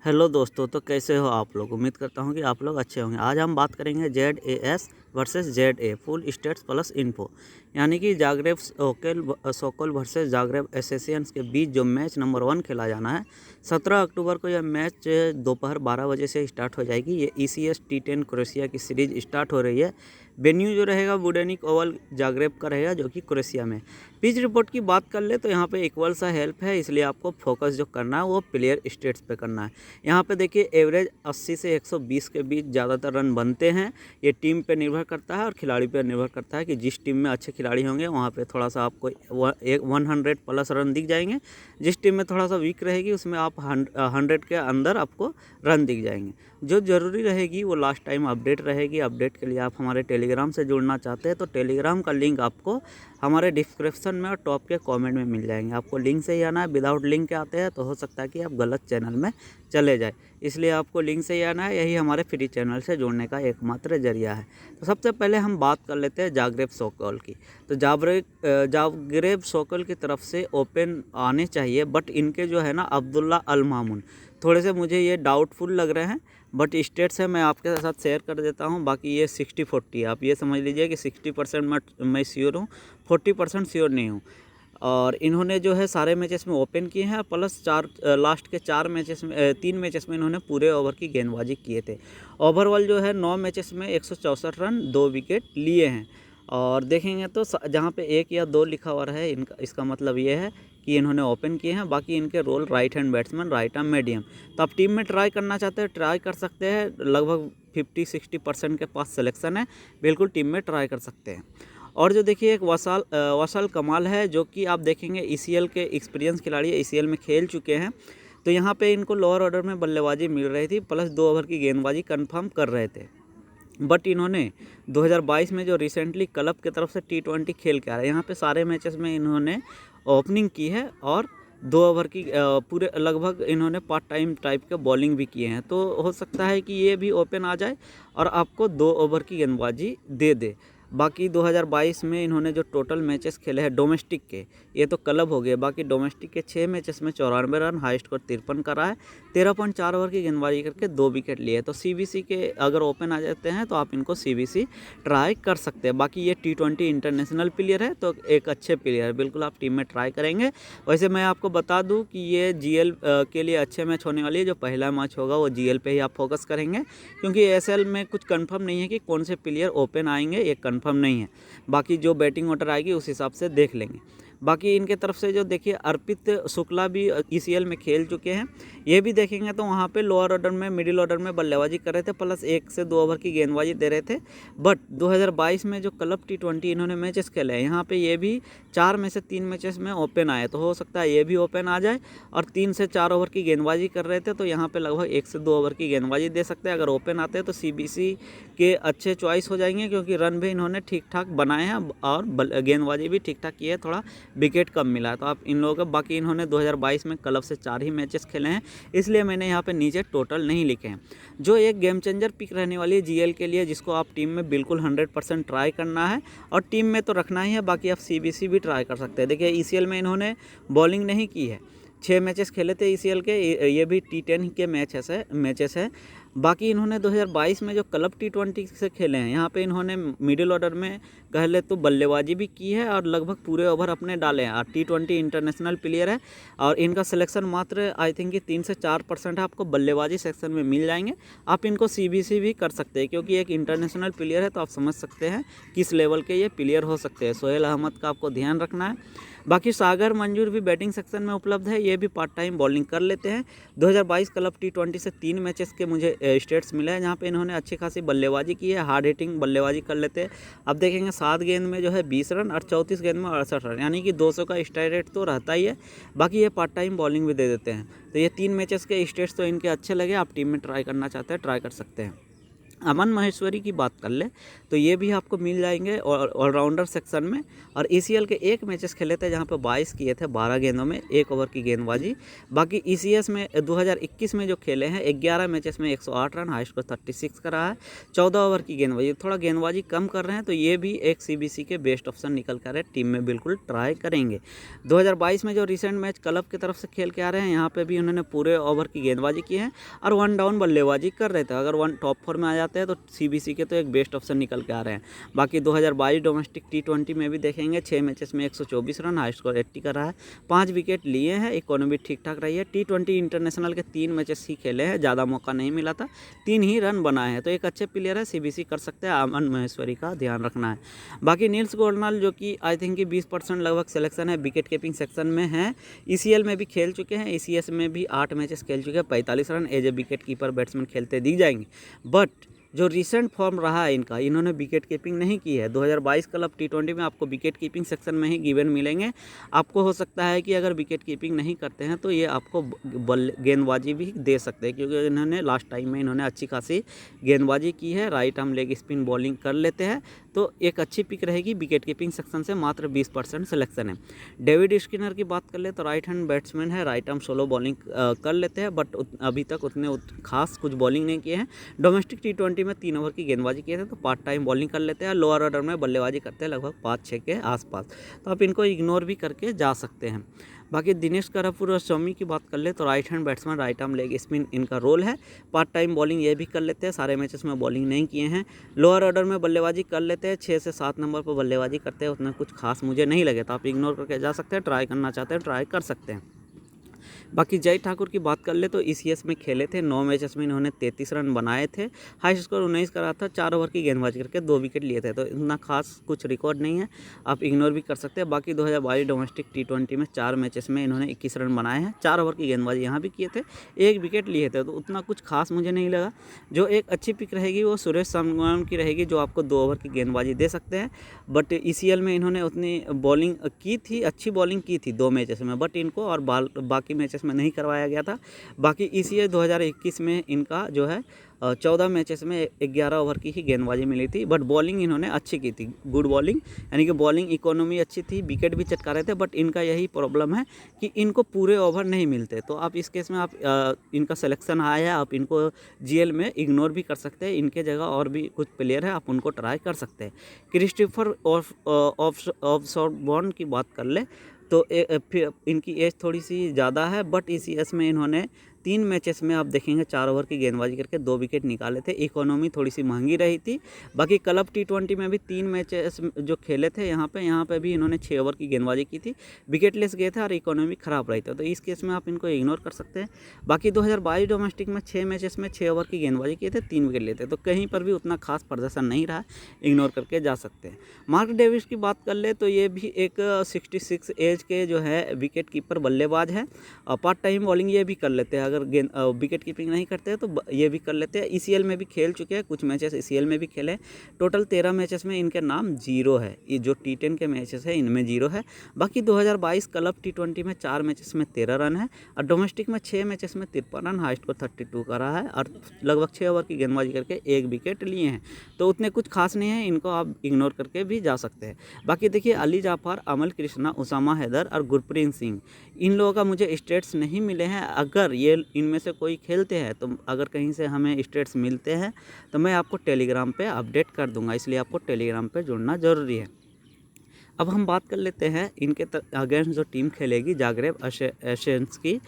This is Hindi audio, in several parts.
हेलो दोस्तों, तो कैसे हो आप लोग। उम्मीद करता हूँ कि आप लोग अच्छे होंगे। आज हम बात करेंगे ZAS versus ZA full states plus info, यानी कि जागरेब सोकोल वर्सेस जागरेब एसेसियंस के बीच जो मैच नंबर 1 खेला जाना है। 17 अक्टूबर को यह मैच दोपहर 12 बजे से स्टार्ट हो जाएगी। ये ECS T10 क्रोएशिया की सीरीज स्टार्ट हो रही है। वेन्यू जो रहेगा बुडेनिक ओवल जागरेब का रहेगा, जो कि क्रोएशिया में। पिच रिपोर्ट की बात कर ले तो यहाँ पे इक्वल सा हेल्प है, इसलिए आपको फोकस जो करना है वो प्लेयर स्टेट्स पे करना है। यहाँ पे देखिए एवरेज 80 से 120 के बीच ज़्यादातर रन बनते हैं। ये टीम पे निर्भर करता है और खिलाड़ी पे निर्भर करता है कि जिस टीम में अच्छे खिलाड़ी होंगे वहाँ पे थोड़ा सा आपको 100 प्लस रन दिख जाएंगे। जिस टीम में थोड़ा सा वीक रहेगी उसमें आप 100 के अंदर आपको रन दिख जाएंगे। जो ज़रूरी रहेगी वो लास्ट टाइम अपडेट रहेगी। अपडेट के लिए आप हमारे टेलीग्राम से जुड़ना चाहते हैं तो टेलीग्राम का लिंक आपको हमारे डिस्क्रिप्शन में और टॉप के कमेंट में मिल जाएंगे। आपको लिंक से ही आना है। विदाउट लिंक के आते हैं तो हो सकता है कि आप गलत चैनल में चले जाए, इसलिए आपको लिंक से ही आना है। यही हमारे फ्री चैनल से जुड़ने का एकमात्र जरिया है। तो सबसे पहले हम बात कर लेते हैं जागरेब सोकोल की। तो जागरेब सोकोल की तरफ से ओपन आने चाहिए, बट इनके जो है ना अब्दुल्ला अल मामून थोड़े से मुझे ये डाउटफुल लग रहे हैं। बट स्टेट्स है मैं आपके साथ शेयर कर देता हूँ। बाकी ये 60-40 है, आप ये समझ लीजिए कि 60% मैं श्योर हूँ, 40% श्योर नहीं हूँ। और इन्होंने जो है सारे मैचेस में ओपन किए हैं, प्लस लास्ट के 4 मैचेस में 3 मैचेस में इन्होंने पूरे ओवर की गेंदबाजी किए थे। ओवरऑल जो है 9 मैचेस में 164 रन 2 विकेट लिए हैं। और देखेंगे तो जहाँ पे 1 या 2 लिखा हुआ है इनका, इसका मतलब ये है कि इन्होंने ओपन किए हैं। बाकी इनके role right hand batsman, right arm medium. तो आप टीम में ट्राई करना चाहते हैं ट्राई कर सकते हैं। लगभग 50-60% के पास सिलेक्शन है, बिल्कुल टीम में ट्राई कर सकते हैं। और जो देखिए एक वसाल कमाल है, जो कि आप देखेंगे ECL के एक्सपीरियंस खिलाड़ी है, ECL में खेल चुके हैं। तो यहाँ पे इनको लोअर ऑर्डर में बल्लेबाजी मिल रही थी, प्लस 2 ओवर की गेंदबाजी कंफर्म कर रहे थे। बट इन्होंने 2022 में जो रिसेंटली क्लब की तरफ से T20 खेल के आ रहे हैं, यहाँ पे सारे मैचेस में इन्होंने ओपनिंग की है और 2 ओवर की पूरे लगभग इन्होंने पार्ट टाइम टाइप के बॉलिंग भी किए हैं। तो हो सकता है कि ये भी ओपन आ जाए और आपको 2 ओवर की गेंदबाजी दे दे। बाकी 2022 में इन्होंने जो टोटल मैचेस खेले हैं डोमेस्टिक के, ये तो क्लब हो गए। बाकी डोमेस्टिक के 6 मैचेस में 94 रन, हाई स्कोर 53 करा है। 13.4 ओवर की गेंदबाजी करके 2 विकेट लिए। तो CBC के अगर ओपन आ जाते हैं तो आप इनको CBC ट्राई कर सकते हैं। बाकी ये T20 इंटरनेशनल प्लेयर है, तो एक अच्छे प्लेयर है, बिल्कुल आप टीम में ट्राई करेंगे। वैसे मैं आपको बता दूं कि ये GL के लिए अच्छे मैच होने वाली है। जो पहला मैच होगा वो GL पे ही आप फोकस करेंगे, क्योंकि ASL में कुछ कंफर्म नहीं है कि कौन से प्लेयर ओपन आएंगे, ये कंफर्म नहीं है। बाकी जो बैटिंग ऑर्डर आएगी उस हिसाब से देख लेंगे। बाकी इनके तरफ से जो देखिए अर्पित शुक्ला भी ECL में खेल चुके हैं, ये भी देखेंगे तो वहाँ पे लोअर ऑर्डर में मिडिल ऑर्डर में बल्लेबाजी कर रहे थे, प्लस 1 से 2 ओवर की गेंदबाजी दे रहे थे। बट 2022 में जो क्लब T20 इन्होंने मैचेस खेले हैं, यहाँ पे ये भी 4 में से 3 मैचेस में ओपन आए। तो हो सकता है ये भी ओपन आ जाए। और 3 से 4 ओवर की गेंदबाजी कर रहे थे, तो यहाँ पे लगभग 1 से 2 ओवर की गेंदबाजी दे सकते हैं। अगर ओपन आते हैं तो CBC के अच्छे चॉइस हो जाएंगे, क्योंकि रन भी इन्होंने ठीक ठाक बनाए हैं और गेंदबाजी भी ठीक ठाक की है, थोड़ा विकेट कम मिला है। तो आप इन लोगों का, बाकी इन्होंने 2022 में क्लब से 4 ही मैचेस खेले हैं, इसलिए मैंने यहाँ पे नीचे टोटल नहीं लिखे हैं। जो एक गेम चेंजर पिक रहने वाली है GL के लिए, जिसको आप टीम में बिल्कुल 100% ट्राई करना है और टीम में तो रखना ही है। बाकी आप CBC भी ट्राई कर सकते हैं। देखिए ECL में इन्होंने बॉलिंग नहीं की है, 6 मैचेस खेले थे ECL के, ये भी T10 के मैचेस है। बाकी इन्होंने 2022 में जो क्लब T20 से खेले हैं, यहाँ पे इन्होंने मिडिल ऑर्डर में कह ले तो बल्लेबाजी भी की है और लगभग पूरे ओवर अपने डाले हैं। T20 इंटरनेशनल प्लेयर है और इनका सिलेक्शन मात्र आई थिंक कि 3 से 4% है, आपको बल्लेबाजी सेक्शन में मिल जाएंगे। आप इनको CBC भी कर सकते हैं, क्योंकि एक इंटरनेशनल प्लेयर है, तो आप समझ सकते हैं किस लेवल के ये प्लेयर हो सकते हैं। सोहेल अहमद का आपको ध्यान रखना है। बाकी सागर मंजूर भी बैटिंग सेक्शन में उपलब्ध है, ये भी पार्ट टाइम बॉलिंग कर लेते हैं। 2022 क्लब T20 से 3 मैचेस के मुझे स्टेट्स मिले हैं, जहाँ पे इन्होंने अच्छी खासी बल्लेबाजी की है, हार्ड हिटिंग बल्लेबाजी कर लेते हैं। अब देखेंगे 7 गेंद में जो है 20 रन और 34 गेंद में 68 रन, यानी कि 200 का स्ट्राइक रेट तो रहता ही है। बाकी ये पार्ट टाइम बॉलिंग भी दे देते हैं। तो ये 3 मैचेस के स्टेट्स तो इनके अच्छे लगे, आप टीम में ट्राई करना चाहते हैं ट्राई कर सकते हैं। अमन महेश्वरी की बात कर ले तो ये भी आपको मिल जाएंगे ऑलराउंडर सेक्शन में। और ईसीएल के एक मैचेस खेले थे जहाँ पे 22 किए थे 12 गेंदों में 1 ओवर की गेंदबाजी। बाकी ईसीएस में 2021 में जो खेले हैं 11 मैचेस में 108 रन, हाई स्कोर 36 का रहा है, 14 ओवर की गेंदबाजी। थोड़ा गेंदबाजी कम कर रहे हैं तो ये भी एक सीबीसी के बेस्ट ऑप्शन निकल कर है, टीम में बिल्कुल ट्राई करेंगे। 2022 में जो रिसेंट मैच क्लब की तरफ से खेल के आ रहे हैं यहाँ पे भी उन्होंने पूरे ओवर की गेंदबाजी की है और 1 डाउन बल्लेबाजी कर रहे थे। अगर 1 टॉप 4 में आ जाते हैं तो सीबीसी के तो एक बेस्ट ऑप्शन निकल के आ रहे हैं। बाकी 2022 डोमेस्टिक T20 में भी देखेंगे 6 मैचेस में 124 रन, हाई स्कोर 80 का रहा है, 5 विकेट लिए हैं, इकोनॉमी ठीक ठाक रही है। T20 इंटरनेशनल के 3 मैचेस ही खेले हैं, ज़्यादा मौका नहीं मिला था, 3 ही रन बनाए हैं, तो एक अच्छे प्लेयर है, सीबीसी कर सकते हैं। अमन महेश्वरी का ध्यान रखना है। बाकी नील्स गोर्डनल जो कि आई थिंक कि 20% लगभग सिलेक्शन है, विकेट कीपिंग सेक्शन में है, ईसीएल में भी खेल चुके हैं, ईसीएस में भी 8 मैचेस खेल चुके हैं, 45 run as a wicket keeper batsman खेलते दिख जाएंगे। बट जो रिसेंट फॉर्म रहा है इनका, इन्होंने विकेट कीपिंग नहीं की है। 2022 क्लब T20 में आपको विकेट कीपिंग सेक्शन में ही गिवन मिलेंगे। आपको हो सकता है कि अगर विकेट कीपिंग नहीं करते हैं तो ये आपको गेंदबाजी भी दे सकते हैं, क्योंकि इन्होंने लास्ट टाइम में इन्होंने अच्छी खासी गेंदबाजी की है, right arm leg spin bowling कर लेते हैं, तो एक अच्छी पिक रहेगी। विकेट कीपिंग सेक्शन से मात्र 20% सिलेक्शन है। डेविड स्किनर की बात कर ले तो राइट हैंड बैट्समैन है, राइट आर्म सोलो बॉलिंग कर लेते हैं, बट अभी तक उतने खास कुछ बॉलिंग नहीं किए हैं। डोमेस्टिक T20 में 3 ओवर की गेंदबाजी किए थे, तो पार्ट टाइम बॉलिंग कर लेते हैं, लोअर ऑर्डर में बल्लेबाजी करते हैं लगभग 5-6 के आसपास, तो आप इनको इग्नोर भी करके जा सकते हैं। बाकी दिनेश करापुर और शमी की बात कर ले तो right hand batsman, right arm leg spin इनका रोल है, पार्ट टाइम बॉलिंग ये भी कर लेते हैं, सारे मैचेस में बॉलिंग नहीं किए हैं, लोअर ऑर्डर में बल्लेबाजी कर लेते हैं, 6 से 7 नंबर पर बल्लेबाजी करते हैं, उतना कुछ खास मुझे नहीं लगे, तो आप इग्नोर करके जा सकते हैं। ट्राई करना चाहते हैं ट्राई कर सकते हैं। बाकी जय ठाकुर की बात कर ले तो ईसीएस में खेले थे, 9 मैचेस में इन्होंने 33 रन बनाए थे, हाई स्कोर 19 का रहा था, 4 ओवर की गेंदबाजी करके 2 विकेट लिए थे, तो इतना खास कुछ रिकॉर्ड नहीं है, आप इग्नोर भी कर सकते हैं। बाकी 2022 डोमेस्टिक T20 में 4 मैचेस में इन्होंने 21 रन बनाए हैं, 4 ओवर की गेंदबाजी यहाँ भी किए थे, 1 विकेट लिए थे, तो उतना कुछ खास मुझे नहीं लगा। जो एक अच्छी पिक रहेगी वो सुरेश संगवान की रहेगी, जो आपको 2 ओवर की गेंदबाजी दे सकते हैं। बट ईसीएल में इन्होंने उतनी बॉलिंग की थी, अच्छी बॉलिंग की थी 2 मैचेस में, बट इनको और बाकी मैचेस में नहीं करवाया गया था। बाकी ईसीएल 2021 में इनका जो है 14 मैचेस में 11 ओवर की ही गेंदबाजी मिली थी, बट बॉलिंग इन्होंने अच्छी की थी, गुड बॉलिंग, यानी कि बॉलिंग इकोनॉमी अच्छी थी, विकेट भी चटका रहे थे। बट इनका यही प्रॉब्लम है कि इनको पूरे ओवर नहीं मिलते, तो आप इस केस में आप इनका सिलेक्शन आया है, आप इनको जीएल में इग्नोर भी कर सकते हैं। इनके जगह और भी कुछ प्लेयर है, आप उनको ट्राई कर सकते हैं। क्रिस्टोफर ऑफशॉर्बॉर्न की बात कर ले तो इनकी एज थोड़ी सी ज़्यादा है, बट ईसीएस में इन्होंने 3 मैचेस में आप देखेंगे 4 ओवर की गेंदबाजी करके 2 विकेट निकाले थे, इकोनॉमी थोड़ी सी महंगी रही थी। बाकी क्लब T20 में भी 3 मैचेस जो खेले थे यहाँ पे भी इन्होंने 6 ओवर की गेंदबाजी की थी, विकेटलेस गए थे और इकोनॉमी ख़राब रही थी, तो इस केस में आप इनको इग्नोर कर सकते हैं। बाकी 2022 डोमेस्टिक में 6 मैचेस में 6 ओवर की गेंदबाजी किए थे, 3 विकेट लिए थे, तो कहीं पर भी उतना खास प्रदर्शन नहीं रहा, इग्नोर करके जा सकते हैं। मार्क डेविस की बात कर ले तो ये भी एक 66 एज के जो है विकेट कीपर बल्लेबाज है, पार्ट टाइम बॉलिंग ये भी कर लेते हैं, अगर विकेट कीपिंग नहीं करते हैं तो ये भी कर लेते हैं। ईसीएल में भी खेल चुके हैं, कुछ मैचेस ईसीएल में भी खेले, टोटल 13 मैचेस में इनके नाम 0 है, ये जो T10 के मैचेस है इनमें 0 है। बाकी 2022 क्लब T20 में 4 मैचेस में 13 रन है और डोमेस्टिक में 6 मैचेस में 53 रन, हाई स्कोर 32 का रहा है और लगभग 6 ओवर की गेंदबाजी करके 1 विकेट लिए हैं, तो उतने कुछ खास नहीं है, इनको आप इग्नोर करके भी जा सकते हैं। बाकी देखिए अली जाफर, अमल कृष्णा, उसामा हैदर और गुरप्रीत सिंह, इन लोगों का मुझे स्टेट्स नहीं मिले हैं। अगर ये इनमें से कोई खेलते हैं तो अगर कहीं से हमें स्टेट्स मिलते हैं तो मैं आपको टेलीग्राम पे अपडेट कर दूंगा, इसलिए आपको टेलीग्राम पे जुड़ना ज़रूरी है। अब हम बात कर लेते हैं इनके अगेंस्ट जो टीम खेलेगी जागरेब एशियंस की,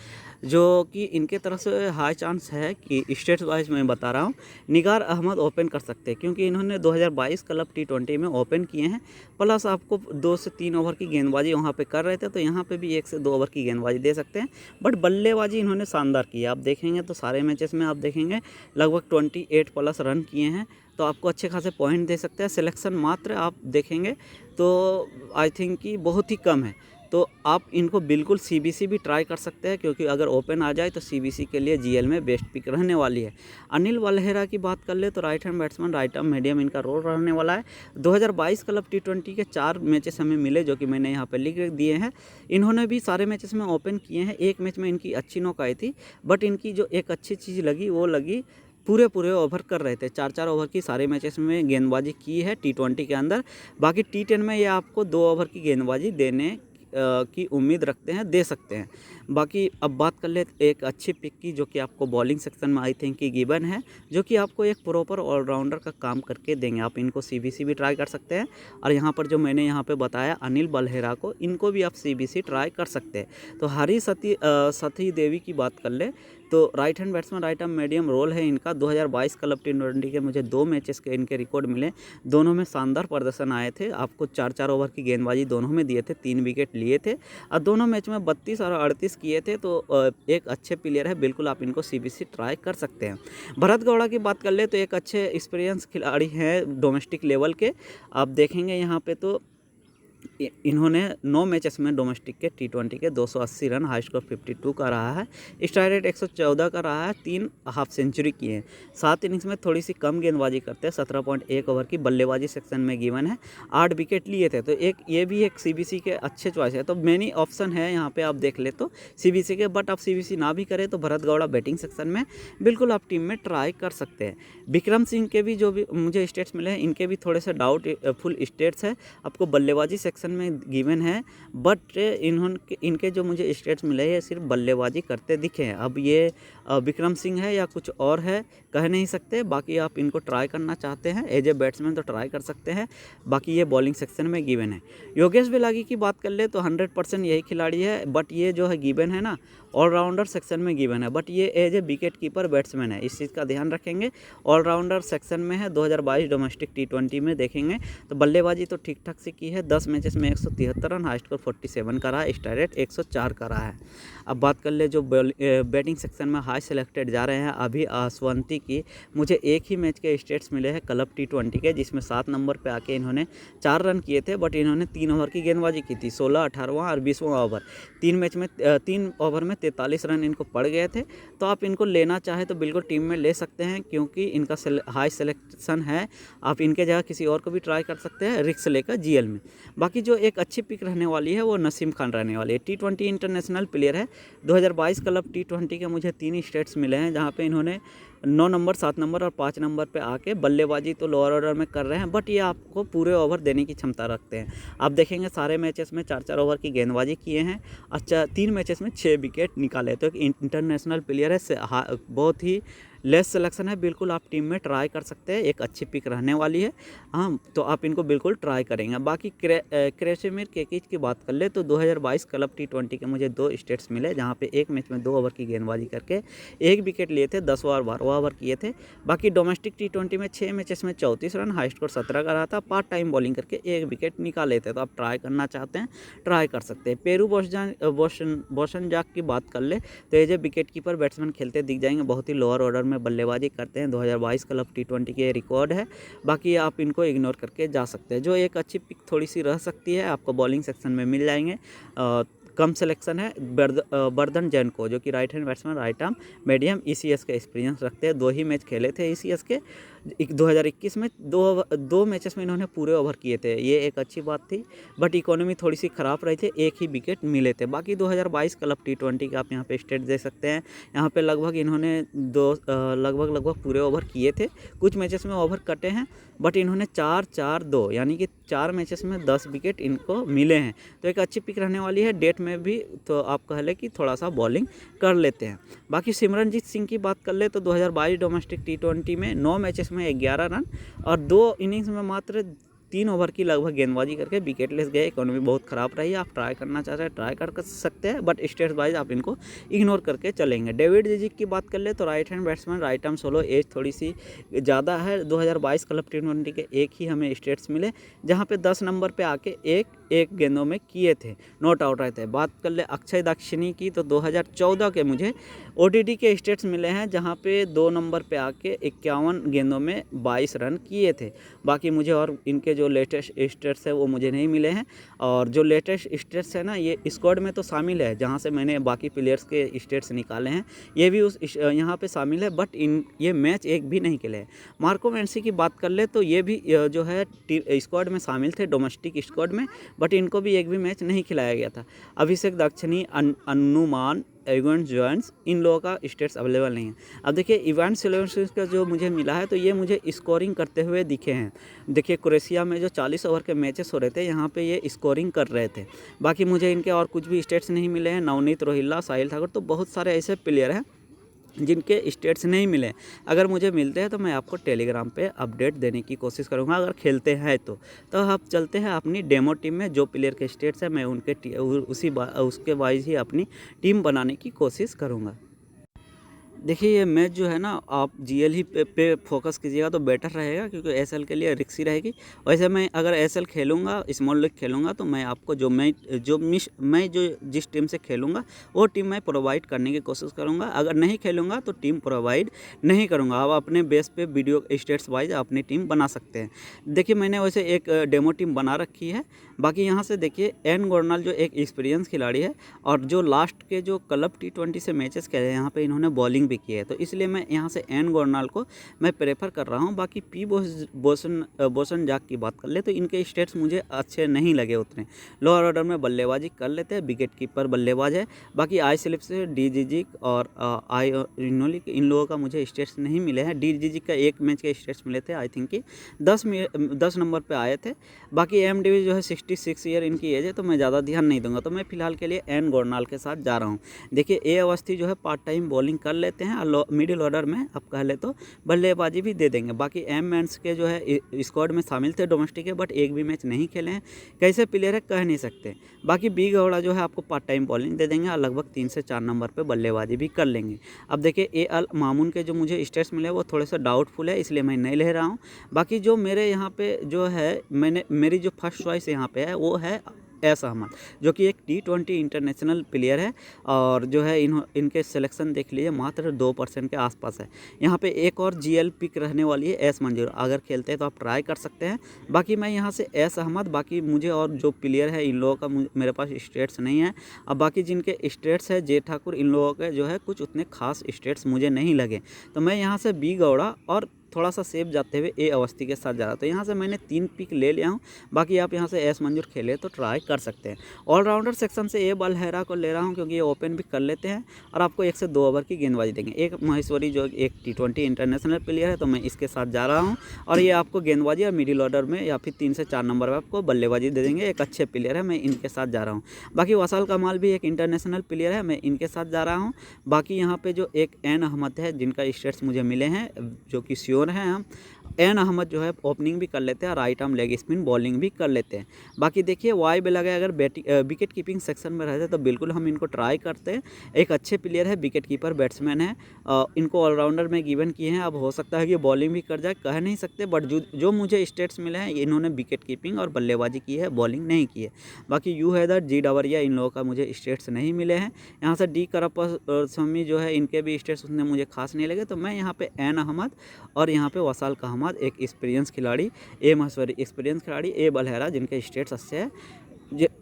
जो कि इनके तरफ से हाई चांस है कि स्टेट्स वाइज मैं बता रहा हूँ निगार अहमद ओपन कर सकते हैं, क्योंकि इन्होंने 2022 क्लब T20 में ओपन किए हैं, प्लस आपको 2 से 3 ओवर की गेंदबाजी वहाँ पे कर रहे थे, तो यहाँ पे भी 1 से 2 ओवर की गेंदबाजी दे सकते हैं। बट बल्लेबाजी इन्होंने शानदार की है, आप देखेंगे तो सारे मैचेस में आप देखेंगे लगभग 28 प्लस रन किए हैं, तो आपको अच्छे खासे पॉइंट दे सकते हैं। सिलेक्शन मात्र आप देखेंगे तो आई थिंक कि बहुत ही कम है, तो आप इनको बिल्कुल सीबीसी भी ट्राई कर सकते हैं, क्योंकि अगर ओपन आ जाए तो सीबीसी के लिए जीएल में बेस्ट पिक रहने वाली है। अनिल वल्हेरा की बात कर ले तो right hand batsman, right arm medium इनका रोल रहने वाला है। 2022 क्लब T20 के 4 मैचेस हमें मिले, जो कि मैंने यहाँ पे लिख दिए हैं। इन्होंने भी सारे मैचेस में ओपन किए हैं, एक मैच में इनकी अच्छी नॉक आई थी, बट इनकी जो एक अच्छी चीज़ लगी वो लगी पूरे पूरे ओवर कर रहे थे। 4-4 ओवर की सारे मैचेस में गेंदबाजी की है T20 के अंदर। बाकी T10 में ये आपको 2 ओवर की गेंदबाजी देने की उम्मीद रखते हैं, दे सकते हैं। बाकी अब बात कर ले एक अच्छी पिक की, जो कि आपको बॉलिंग सेक्शन में आई थिंक कि गिवन है, जो कि आपको एक प्रॉपर ऑलराउंडर का काम करके देंगे। आप इनको CBC भी ट्राई कर सकते हैं, और यहाँ पर जो मैंने यहाँ पे बताया अनिल बल्हेरा को, इनको भी आप CBC ट्राई कर सकते हैं। तो हरी सती देवी की बात कर ले तो right hand batsman, right arm medium role है इनका। 2022 क्लब T20 के मुझे 2 मैचेस के इनके रिकॉर्ड मिले, दोनों में शानदार प्रदर्शन आए थे। आपको 4-4 ओवर की गेंदबाजी दोनों में दिए थे, 3 विकेट लिए थे, और दोनों मैच में 32 और 38 किए थे। तो एक अच्छे प्लेयर है, बिल्कुल आप इनको CBC ट्राई कर सकते हैं। भरत गौड़ा की बात कर ले तो एक अच्छे एक्सपीरियंस खिलाड़ी हैं डोमेस्टिक लेवल के। आप देखेंगे यहाँ पे तो इन्होंने 9 मैचेस में डोमेस्टिक के T20 के 280 रन, हाई स्कोर 52 का रहा है, स्ट्राइक रेट 114 का रहा है, 3 हाफ सेंचुरी किए हैं। 7 इनिंग्स में थोड़ी सी कम गेंदबाजी करते हैं, 17.1 ओवर की बल्लेबाजी सेक्शन में गिवन है, 8 विकेट लिए थे। तो एक ये भी एक CBC के अच्छे चॉइस है। तो मैनी ऑप्शन है यहाँ पे, आप देख ले तो CBC के, बट आप CBC ना भी करें तो भरत गौड़ा बैटिंग सेक्शन में बिल्कुल आप टीम में ट्राई कर सकते हैं। विक्रम सिंह के भी जो भी मुझे स्टेट्स मिले हैं, इनके भी थोड़े से डाउटफुल स्टेट्स है, आपको बल्लेबाजी सेक्शन में गिवन है, बट इनके जो मुझे स्टेट्स मिले हैं सिर्फ बल्लेबाजी करते दिखे हैं। अब ये विक्रम सिंह है या कुछ और है कह नहीं सकते। बाकी आप इनको ट्राई करना चाहते हैं एज ए बैट्समैन तो ट्राई कर सकते हैं। बाकी ये बॉलिंग सेक्शन में गिवन है। योगेश बेलागी की बात कर ले तो 100% यही खिलाड़ी है, बट ये जो है गिवन है ना, ऑलराउंडर सेक्शन में गिवन है, बट ये as a wicket keeper batsman है, इस चीज़ का ध्यान रखेंगे। ऑलराउंडर सेक्शन में है। 2022 डोमेस्टिक T20 में देखेंगे तो बल्लेबाजी तो ठीक ठाक से की है, 10 मैचेस में 173 रन, हाई स्कोर 47 का रहा है, स्ट्राइक रेट 104 का रहा है। अब बात कर ले जो बैटिंग सेक्शन में हाई सेलेक्टेड जा रहे हैं अभी आसवंती की, मुझे एक ही मैच के स्टेट्स मिले हैं क्लब T20 के, जिसमें 7 नंबर पे आके इन्होंने 4 रन किए थे, बट इन्होंने 3 ओवर की गेंदबाजी की थी, 16, 18वां और 20वां ओवर। 3 मैच में 3 ओवर में 43 रन इनको पड़ गए थे। तो आप इनको लेना चाहे तो बिल्कुल टीम में ले सकते हैं, क्योंकि इनका हाई सिलेक्शन है। आप इनके जगह किसी और को भी ट्राई कर सकते हैं रिस्क लेकर GL में। बाकी जो एक अच्छी पिक रहने वाली है वो नसीम खान रहने वाली है। T20 इंटरनेशनल प्लेयर है। 2022 क्लब T20 के मुझे 3 स्टेट्स मिले हैं, जहाँ पे इन्होंने 9 नंबर, 7 नंबर और 5 नंबर पे आके बल्लेबाजी तो लोअर ऑर्डर में कर रहे हैं, बट ये आपको पूरे ओवर देने की क्षमता रखते हैं। आप देखेंगे सारे मैचेस में 4-4 ओवर की गेंदबाजी किए हैं। अच्छा, 3 मैचेस में 6 विकेट निकाले। तो एक इंटरनेशनल प्लेयर है, बहुत ही लेस सिलेक्शन है, बिल्कुल आप टीम में ट्राई कर सकते हैं। एक अच्छी पिक रहने वाली है, हाँ, तो आप इनको बिल्कुल ट्राई करेंगे। बाकी क्रेसिमिर केकिच की बात कर ले तो 2022 क्लब T20 के मुझे 2 स्टेट्स मिले, जहाँ पे एक मैच में 2 ओवर की गेंदबाजी करके 1 विकेट लिए थे, 10वां और 12वां ओवर किए थे। बाकी डोमेस्टिक T20 में 6 मैचेस में 34 रन, हाई स्कोर 17 का रहा था, पार्ट टाइम बॉलिंग करके 1 विकेट निकाले थे। तो आप ट्राई करना चाहते हैं ट्राई कर सकते हैं। पेरू बोशनजाक की बात कर ले तो ये जो विकेट कीपर बैट्समैन खेलते दिख जाएंगे, बहुत ही लोअर ऑर्डर में बल्लेबाजी करते हैं। 2022 क्लब T20 के रिकॉर्ड है। बाकी आप इनको इग्नोर करके जा सकते हैं। जो एक अच्छी पिक थोड़ी सी रह सकती है, आपको बॉलिंग सेक्शन में मिल जाएंगे। कम सिलेक्शन है बर्धन जैन को, जो कि right hand batsman, right arm medium ECS का एक्सपीरियंस रखते हैं। 2 ही मैच खेले थे ECS के 2021 में, 2 मैचेस में इन्होंने पूरे ओवर किए थे, ये एक अच्छी बात थी। बट इकोनॉमी थोड़ी सी ख़राब रही थी, 1 ही विकेट मिले थे। बाकी 2022 क्लब T20 का आप यहाँ पे स्टेट दे सकते हैं। यहाँ पे लगभग इन्होंने लगभग पूरे ओवर किए थे, कुछ मैचेस में ओवर कटे हैं, बट इन्होंने 4-4-2 यानी कि 4 मैचेस में 10 विकेट इनको मिले हैं। तो एक अच्छी पिक रहने वाली है। डेट में भी तो आप कह लें कि थोड़ा सा बॉलिंग कर लेते हैं। बाकी सिमरनजीत सिंह की बात कर ले तो 2022 डोमेस्टिक T20 में 9 मैचेस में 11 रन और 2 इनिंग्स में मात्र 3 ओवर की लगभग गेंदबाजी करके विकेटलेस गए। इकोनॉमी बहुत ख़राब रही है। आप ट्राई करना चाहते हैं ट्राई कर सकते हैं, बट स्टेट्स वाइज आप इनको इग्नोर करके चलेंगे। डेविड जिजिक की बात कर ले तो right hand batsman, right arm slow, as थोड़ी सी ज़्यादा है। 2022 क्लब T20 के एक ही हमें स्टेट्स मिले, जहाँ पे 10 नंबर पे आके एक गेंदों में किए थे, नॉट आउट रहे थे। बात कर ले अक्षय दाक्षिणी की तो 2014 के मुझे ODI के स्टेट्स मिले हैं, जहाँ पे 2 नंबर पे आके 51 गेंदों में 22 रन किए थे। बाकी मुझे और इनके जो लेटेस्ट स्टेट्स है वो मुझे नहीं मिले हैं। और जो लेटेस्ट स्टेट्स है ना, ये स्क्वाड में तो शामिल है, जहाँ से मैंने बाकी प्लेयर्स के स्टेट्स निकाले हैं, ये भी उस यहाँ पे शामिल है, बट ये मैच एक भी नहीं खेले हैं। मार्को मेंसी की बात कर ले तो ये भी जो है स्क्वाड में शामिल थे, डोमेस्टिक स्क्वाड में, बट इनको भी एक भी मैच नहीं खिलाया गया था। अभिषेक दाक्षिणी, अनुमान इवेंट जॉइंट्स, इन लोगों का स्टेट्स अवेलेबल नहीं है। अब देखिए इवेंट सिलेक्शन का जो मुझे मिला है तो ये मुझे स्कोरिंग करते हुए दिखे हैं। देखिए क्रोएशिया में जो 40 ओवर के मैचेस हो रहे थे यहाँ पे ये स्कोरिंग कर रहे थे। बाकी मुझे इनके और कुछ भी स्टेट्स नहीं मिले हैं। नवनीत रोहिल्ला, साहिल ठाकुर, तो बहुत सारे ऐसे प्लेयर हैं जिनके स्टेट्स नहीं मिले। अगर मुझे मिलते हैं तो मैं आपको टेलीग्राम पे अपडेट देने की कोशिश करूंगा, अगर खेलते हैं तो आप चलते हैं अपनी डेमो टीम में। जो प्लेयर के स्टेट्स हैं मैं उनके उसके वाइज ही अपनी टीम बनाने की कोशिश करूंगा। देखिए ये मैच जो है ना आप जीएल ही पे फोकस कीजिएगा तो बेटर रहेगा, क्योंकि एसएल के लिए रिक्स ही रहेगी। वैसे मैं अगर एसएल खेलूँगा, स्मॉल लीग खेलूँगा, तो मैं आपको मैं जो जिस टीम से खेलूँगा वो टीम मैं प्रोवाइड करने की कोशिश करूँगा। अगर नहीं खेलूँगा तो टीम प्रोवाइड नहीं करूँगा। आप अपने बेस पे वीडियो स्टेट्स वाइज अपनी टीम बना सकते हैं। देखिए मैंने वैसे एक डेमो टीम बना रखी है। बाकी यहाँ से देखिए एन गोर्नल जो एक एक्सपीरियंस खिलाड़ी है और जो लास्ट के जो क्लब T20 से मैचेस खेले हैं यहाँ पे इन्होंने बॉलिंग भी की है, तो इसलिए मैं यहाँ से एन गोर्नल को मैं प्रेफर कर रहा हूँ। बाकी पी बोसन जाक की बात कर ले तो इनके स्टेट्स मुझे अच्छे नहीं लगे उतने। लोअर ऑर्डर में बल्लेबाजी कर लेते हैं, विकेट कीपर बल्लेबाज है। बाकी आई स्लिप से DGG और आई इनोलिक, इन लोगों का मुझे स्टेट्स नहीं मिले हैं। DGG का एक मैच के स्टेट्स मिले थे, आई थिंक कि 10 नंबर पर आए थे। बाकी MDV जो है 66 ईयर इनकी एज है, तो मैं ज़्यादा ध्यान नहीं दूंगा। तो मैं फिलहाल के लिए एन गोर्नाल के साथ जा रहा हूँ। देखिए ए अवस्थी जो है पार्ट टाइम बॉलिंग कर लेते हैं और मिडिल ऑर्डर में आप कह ले तो बल्लेबाजी भी दे देंगे। बाकी एम एंड्स के जो है स्क्वाड में शामिल थे डोमेस्टिक के, बट एक भी मैच नहीं खेले हैं। कैसे प्लेयर है कह नहीं सकते। बाकी बी गौड़ा जो है आपको पार्ट टाइम बॉलिंग दे देंगे और लगभग 3 से 4 नंबर पर बल्लेबाजी भी कर लेंगे। अब देखिए ए अल मामून के जो मुझे स्टेट्स मिले वो थोड़े से डाउटफुल है, इसलिए मैं नहीं ले रहा हूँ। बाकी जो मेरे यहाँ पे जो है मेरी जो फर्स्ट चॉइस यहाँ पे है वो है एस अहमद, जो कि एक T20 इंटरनेशनल प्लेयर है और जो है इनके सिलेक्शन देख लीजिए मात्र 2% के आसपास है। यहाँ पे एक और GL पिक रहने वाली है एस मंजूर, अगर खेलते हैं तो आप ट्राई कर सकते हैं। बाकी मैं यहाँ से एस अहमद, बाकी मुझे और जो प्लेयर है इन लोगों का मेरे पास स्टेट्स नहीं है। अब बाकी जिनके स्टेट्स है जे ठाकुर, इन लोगों के जो है कुछ उतने खास स्टेट्स मुझे नहीं लगे, तो मैं यहाँ से बी गौड़ा और थोड़ा सा सेफ जाते हुए ए अवस्थी के साथ जा रहा। तो यहाँ से मैंने 3 पिक ले लिया हूँ। बाकी आप यहाँ से एस मंजूर खेले तो ट्राई कर सकते हैं। ऑलराउंडर सेक्शन से ए बलहेरा को ले रहा हूँ क्योंकि ये ओपन भी कर लेते हैं और आपको 1 से 2 ओवर की गेंदबाजी देंगे। एक महेश्वरी जो एक T20 इंटरनेशनल प्लेयर है, तो मैं इसके साथ जा रहा हूँ और ये आपको गेंदबाजी और मिडिल ऑर्डर में या फिर 3 से 4 नंबर पर आपको बल्लेबाजी दे देंगे। एक अच्छे प्लेयर है, मैं इनके साथ जा रहा हूँ। बाकी वसाल कमाल भी एक इंटरनेशनल प्लेयर है, मैं इनके साथ जा रहा हूँ। बाकी यहाँ पे जो एक एन अहमद है जिनका स्टेट्स मुझे मिले हैं, जो कि श्योर हैं हम, एन अहमद जो है ओपनिंग भी कर लेते हैं और right arm leg spin bowling भी कर लेते हैं। बाकी देखिए वाई पे लगे अगर विकेट कीपिंग सेक्शन में रहते तो बिल्कुल हम इनको ट्राई करते हैं। एक अच्छे प्लेयर है, विकेट कीपर बैट्समैन है, इनको ऑलराउंडर में गिवन किए हैं। अब हो सकता है कि बॉलिंग भी कर जाए, कह नहीं सकते, बट जो मुझे स्टेट्स मिले हैं इन्होंने विकेट कीपिंग और बल्लेबाजी की है, बॉलिंग नहीं की है। बाकी यू हैदर, जी डावरिया, इन लोगों का मुझे स्टेट्स नहीं मिले हैं। यहाँ से डी करप्पस्वामी जो है इनके भी स्टेट्स उतने मुझे खास नहीं लगे, तो मैं यहाँ पे एन अहमद और यहाँ पे वसाल अहमद एक एक्सपीरियंस खिलाड़ी, ए महेश्वरी एक्सपीरियंस खिलाड़ी, ए बलहेरा जिनके स्टेट्स अच्छे हैं,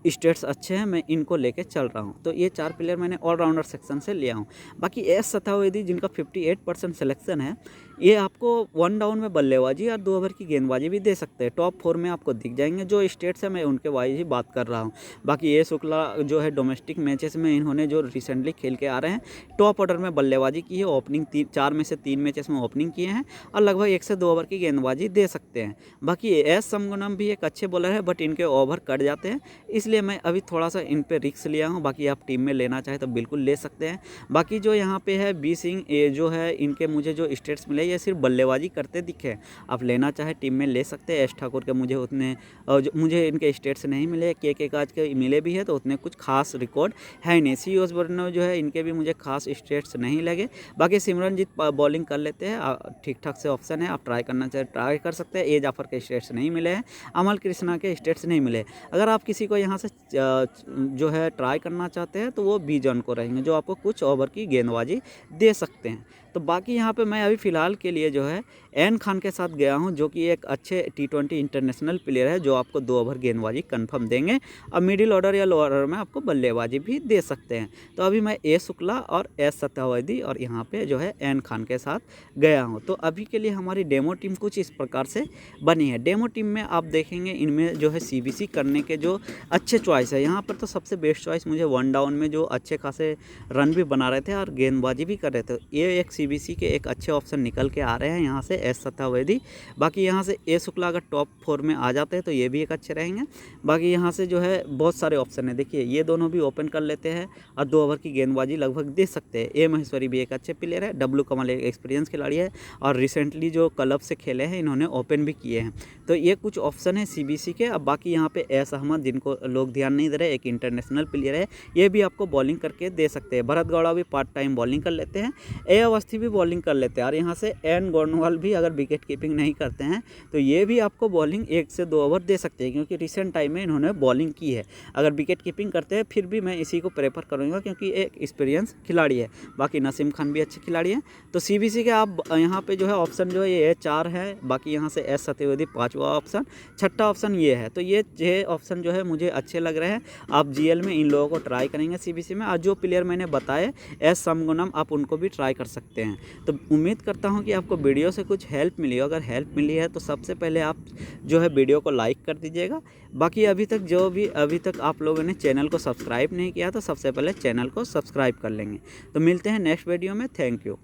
स्टेट्स अच्छे हैं, मैं इनको लेके चल रहा हूँ। तो ये 4 प्लेयर मैंने ऑलराउंडर सेक्शन से लिया हूँ। बाकी एस सतावेदी जिनका 58% सिलेक्शन है, ये आपको 1 डाउन में बल्लेबाजी और 2 ओवर की गेंदबाजी भी दे सकते हैं। टॉप 4 में आपको दिख जाएंगे। जो स्टेट्स है मैं उनके वाइज ही बात कर रहा हूँ। बाकी ए शुक्ला जो है डोमेस्टिक मैचेस में इन्होंने जो रिसेंटली खेल के आ रहे हैं, टॉप ऑर्डर में बल्लेबाजी की है, ओपनिंग 4 में से 3 मैचेस में ओपनिंग किए हैं और लगभग 1 से 2 ओवर की गेंदबाजी दे सकते हैं। बाकी एस समगुनम भी एक अच्छे बॉलर है, बट इनके ओवर कट जाते हैं, इसलिए मैं अभी थोड़ा सा इन पे रिक्स लिया हूँ। बाकी आप टीम में लेना चाहे तो बिल्कुल ले सकते हैं। बाकी जो यहाँ पे है बी सिंह, ये जो है इनके मुझे जो स्टेट्स मिले ये सिर्फ बल्लेबाजी करते दिखे, आप लेना चाहे टीम में ले सकते हैं। एस ठाकुर के मुझे उतने मुझे इनके स्टेट्स नहीं मिले, के काज के मिले भी है तो उतने कुछ खास रिकॉर्ड है नहीं। सी ओसबर्न जो है इनके भी मुझे खास स्टेट्स नहीं लगे। बाकी सिमरनजीत बॉलिंग कर लेते हैं, ठीक ठाक से ऑप्शन है, आप ट्राई करना चाहे ट्राई कर सकते हैं। ए जाफर के स्टेट्स नहीं मिले हैं, अमल कृष्णा के स्टेट्स नहीं मिले। अगर आप किसी को यहाँ से जो है ट्राई करना चाहते हैं तो वो बी जॉन को रहेंगे, जो आपको कुछ ओवर की गेंदबाजी दे सकते हैं। तो बाकी यहाँ पे मैं अभी फ़िलहाल फिलहाल के लिए जो है एन खान के साथ गया हूं, जो कि एक अच्छे T20 इंटरनेशनल प्लेयर है, जो आपको 2 ओवर गेंदबाजी कंफर्म देंगे और मिडिल ऑर्डर या लोअर ऑर्डर में आपको बल्लेबाजी भी दे सकते हैं। तो अभी मैं ए शुक्ला और एस सत्यावधी और यहाँ पे जो है एन खान के साथ गया हूँ। तो अभी के लिए हमारी डेमो टीम कुछ इस प्रकार से बनी है। डेमो टीम में आप देखेंगे इनमें जो है CBC करने के जो अच्छे चॉइस है, यहाँ पर तो सबसे बेस्ट चॉइस मुझे 1 डाउन में जो अच्छे खासे रन भी बना रहे थे और गेंदबाजी भी कर रहे थे, ये एक CBC के एक अच्छे ऑप्शन निकल के आ रहे हैं यहाँ से एस सत्यावधी। बाकी यहाँ से ए शुक्ला अगर टॉप 4 में आ जाते हैं तो ये भी एक अच्छे रहेंगे। बाकी यहाँ से जो है बहुत सारे ऑप्शन है, देखिए ये दोनों भी ओपन कर लेते हैं और 2 ओवर की गेंदबाजी लगभग दे सकते हैं। ए महेश्वरी भी एक अच्छे प्लेयर है, डब्लू कमल एक एक्सपीरियंस खिलाड़ी है और रिसेंटली जो क्लब से खेले हैं इन्होंने ओपन भी किए हैं। तो ये कुछ ऑप्शन है CBC के। अब बाकी यहाँ पे एस अहमद, जिनको लोग ध्यान नहीं दे रहे, एक इंटरनेशनल प्लेयर है, ये भी आपको बॉलिंग करके दे सकते हैं। भरत गौड़ा भी पार्ट टाइम बॉलिंग कर लेते हैं, ए अवस्थी भी बॉलिंग कर लेते हैं और यहाँ से एन गोरनवाल भी अगर विकेट कीपिंग नहीं करते हैं तो ये भी आपको बॉलिंग 1 से 2 ओवर दे सकते हैं, क्योंकि रिसेंट टाइम में इन्होंने बॉलिंग की है। अगर विकेट कीपिंग करते हैं फिर भी मैं इसी को प्रेफर करूँगा, क्योंकि एक एक्सपीरियंस खिलाड़ी है। बाकी नसीम खान भी अच्छे खिलाड़ी हैं। तो CBC के आप यहाँ पे जो है ऑप्शन जो है ये 4 है। बाकी यहाँ से एस सत्यावधी 5वां ऑप्शन, 6ठा ऑप्शन ये है। तो ये 6 ऑप्शन जो है मुझे अच्छे लग रहे हैं। आप GL में इन लोगों को ट्राई करेंगे CBC में, और जो प्लेयर मैंने बताए एस समगुनम, आप उनको भी ट्राई कर सकते हैं। तो उम्मीद करता हूँ कि आपको वीडियो से कुछ हेल्प मिली हो। अगर हेल्प मिली है तो सबसे पहले आप जो है वीडियो को लाइक कर दीजिएगा। बाकी अभी तक आप लोगों ने चैनल को सब्सक्राइब नहीं किया तो सबसे पहले चैनल को सब्सक्राइब कर लेंगे। तो मिलते हैं नेक्स्ट वीडियो में। Thank you.